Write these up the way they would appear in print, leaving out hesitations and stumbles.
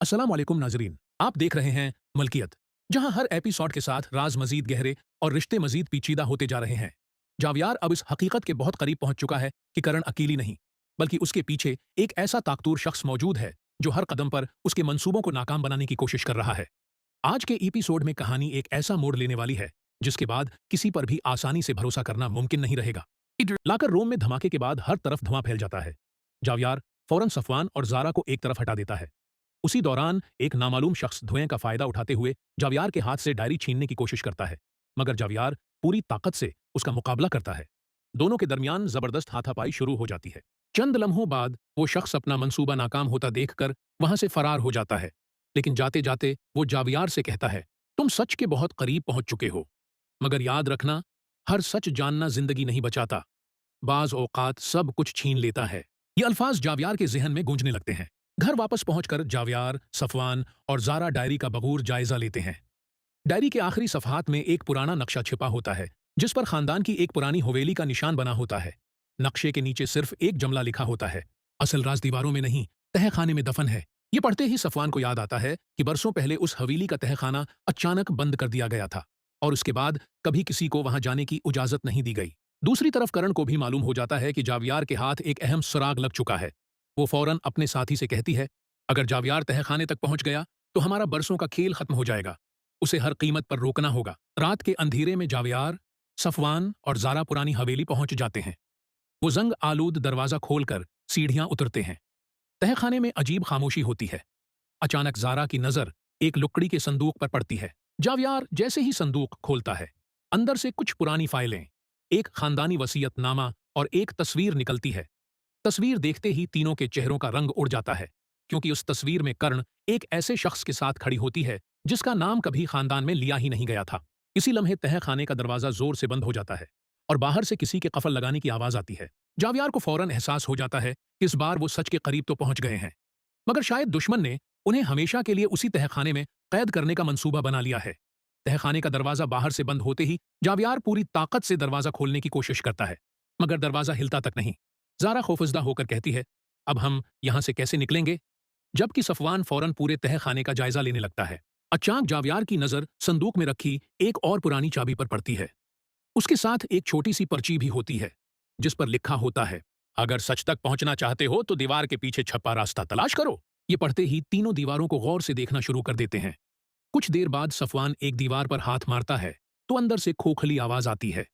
अस्सलाम वालेकुम नाजरीन। आप देख रहे हैं मलकियत, जहां हर एपिसोड के साथ राज मजीद गहरे और रिश्ते मजीद पेचीदा होते जा रहे हैं। जावियार अब इस हकीकत के बहुत करीब पहुंच चुका है कि करण अकेली नहीं, बल्कि उसके पीछे एक ऐसा ताकतूर शख्स मौजूद है जो हर कदम पर उसके मंसूबों को नाकाम बनाने की कोशिश कर रहा है। आज के एपिसोड में कहानी एक ऐसा मोड़ लेने वाली है जिसके बाद किसी पर भी आसानी से भरोसा करना मुमकिन नहीं रहेगा। लाकर रोम में धमाके के बाद हर तरफ धुआं फैल जाता है। जावियार फौरन सफवान और जारा को एक तरफ हटा देता है। उसी दौरान एक नामालूम शख्स धुएं का फायदा उठाते हुए जावियार के हाथ से डायरी छीनने की कोशिश करता है, मगर जावियार पूरी ताकत से उसका मुकाबला करता है। दोनों के दरमियान जबरदस्त हाथापाई शुरू हो जाती है। चंद लम्हों बाद वो शख्स अपना मंसूबा नाकाम होता देखकर वहां से फरार हो जाता है, लेकिन जाते जाते वो जावियार से कहता है, तुम सच के बहुत करीब पहुंच चुके हो, मगर याद रखना, हर सच जानना जिंदगी नहीं बचाता, बाज औकात सब कुछ छीन लेता है। ये अल्फाज जावियार के जहन में गूंजने लगते हैं। घर वापस पहुंचकर जावियार, सफवान और जारा डायरी का बगूर जायजा लेते हैं। डायरी के आखिरी सफहात में एक पुराना नक्शा छिपा होता है, जिस पर खानदान की एक पुरानी हवेली का निशान बना होता है। नक्शे के नीचे सिर्फ एक जमला लिखा होता है, असल राज दीवारों में नहीं, तहखाने में दफन है। ये पढ़ते ही सफवान को याद आता है कि बरसों पहले उस हवेली का तहखाना अचानक बंद कर दिया गया था और उसके बाद कभी किसी को वहां जाने की इजाजत नहीं दी गई। दूसरी तरफ करण को भी मालूम हो जाता है कि जावियार के हाथ एक अहम सुराग लग चुका है। वो फौरन अपने साथी से कहती है, अगर जावियार तहखाने तक पहुंच गया तो हमारा बरसों का खेल खत्म हो जाएगा, उसे हर कीमत पर रोकना होगा। रात के अंधेरे में जावियार, सफवान और जारा पुरानी हवेली पहुंच जाते हैं। वो जंग आलूद दरवाजा खोलकर सीढ़ियां उतरते हैं। तहखाने में अजीब खामोशी होती है। अचानक जारा की नजर एक लुकड़ी के संदूक पर पड़ती है। जावियार जैसे ही संदूक खोलता है, अंदर से कुछ पुरानी फाइलें, एक खानदानी वसीयतनामा और एक तस्वीर निकलती है। तस्वीर देखते ही तीनों के चेहरों का रंग उड़ जाता है, क्योंकि उस तस्वीर में कर्ण एक ऐसे शख्स के साथ खड़ी होती है जिसका नाम कभी खानदान में लिया ही नहीं गया था। इसी लम्हे तह खाने का दरवाजा जोर से बंद हो जाता है और बाहर से किसी के कफल लगाने की आवाज आती है। जावियार को फौरन एहसास हो जाता है कि इस बार वो सच के करीब तो पहुंच गए हैं, मगर शायद दुश्मन ने उन्हें हमेशा के लिए उसी तहखाने में कैद करने का मंसूबा बना लिया है। तहखाने का दरवाजा बाहर से बंद होते ही जावियार पूरी ताकत से दरवाजा खोलने की कोशिश करता है, मगर दरवाजा हिलता तक नहीं। जारा खौफजदा होकर कहती है, अब हम यहां से कैसे निकलेंगे? जबकि सफवान फौरन पूरे तहखाने का जायजा लेने लगता है। अचानक जावियार की नजर संदूक में रखी एक और पुरानी चाबी पर पड़ती है। उसके साथ एक छोटी सी पर्ची भी होती है, जिस पर लिखा होता है, अगर सच तक पहुंचना चाहते हो तो दीवार के पीछे छपा रास्ता तलाश करो। ये पढ़ते ही तीनों दीवारों को गौर से देखना शुरू कर देते हैं। कुछ देर बाद सफवान एक दीवार पर हाथ मारता है तो अंदर से खोखली आवाज आती है।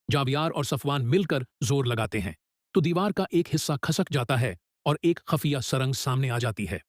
जावियार और सफवान मिलकर जोर लगाते हैं तो दीवार का एक हिस्सा खसक जाता है और एक खफिया सुरंग सामने आ जाती है।